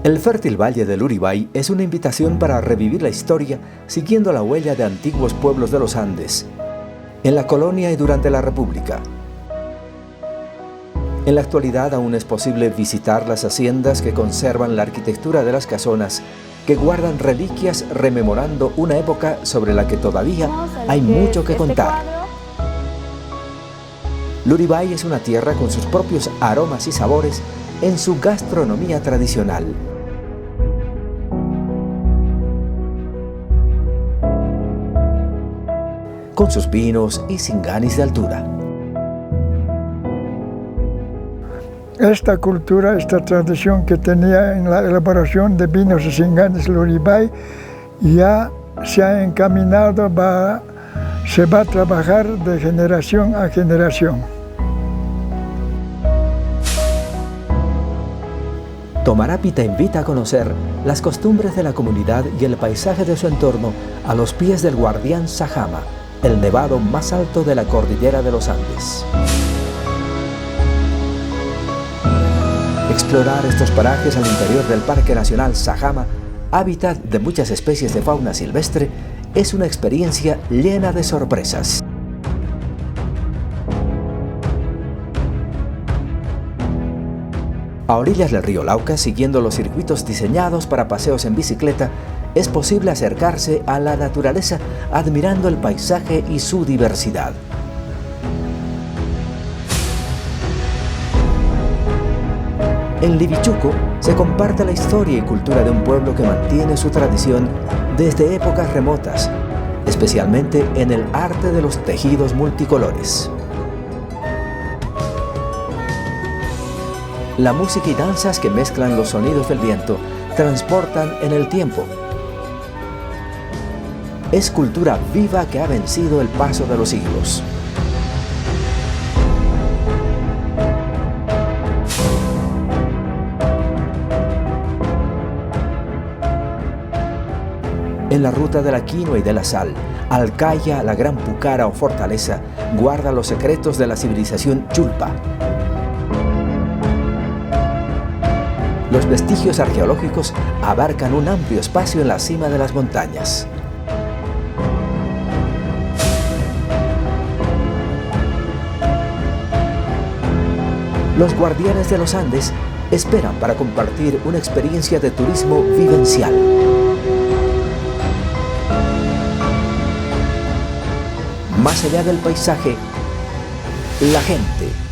El fértil valle del Uribay es una invitación para revivir la historia siguiendo la huella de antiguos pueblos de los Andes, en la colonia y durante la República. En la actualidad aún es posible visitar las haciendas que conservan la arquitectura de las casonas, que guardan reliquias rememorando una época sobre la que todavía hay mucho que contar. Luribay es una tierra con sus propios aromas y sabores en su gastronomía tradicional. Con sus vinos y singanis de altura. Esta cultura, esta tradición que tenía en la elaboración de vinos y singanis Luribay ya se ha encaminado, se va a trabajar de generación a generación. Tomarapi te invita a conocer las costumbres de la comunidad y el paisaje de su entorno a los pies del Guardián Sajama, el nevado más alto de la cordillera de los Andes. Explorar estos parajes al interior del Parque Nacional Sajama, hábitat de muchas especies de fauna silvestre, es una experiencia llena de sorpresas. A orillas del río Lauca, siguiendo los circuitos diseñados para paseos en bicicleta, es posible acercarse a la naturaleza admirando el paisaje y su diversidad. En Livichuco se comparte la historia y cultura de un pueblo que mantiene su tradición desde épocas remotas, especialmente en el arte de los tejidos multicolores. La música y danzas que mezclan los sonidos del viento transportan en el tiempo. Es cultura viva que ha vencido el paso de los siglos. En la ruta de la quinoa y de la sal, Alcaya, la gran pucara o fortaleza, guarda los secretos de la civilización Chulpa. Los vestigios arqueológicos abarcan un amplio espacio en la cima de las montañas. Los guardianes de los Andes esperan para compartir una experiencia de turismo vivencial. Más allá del paisaje, la gente.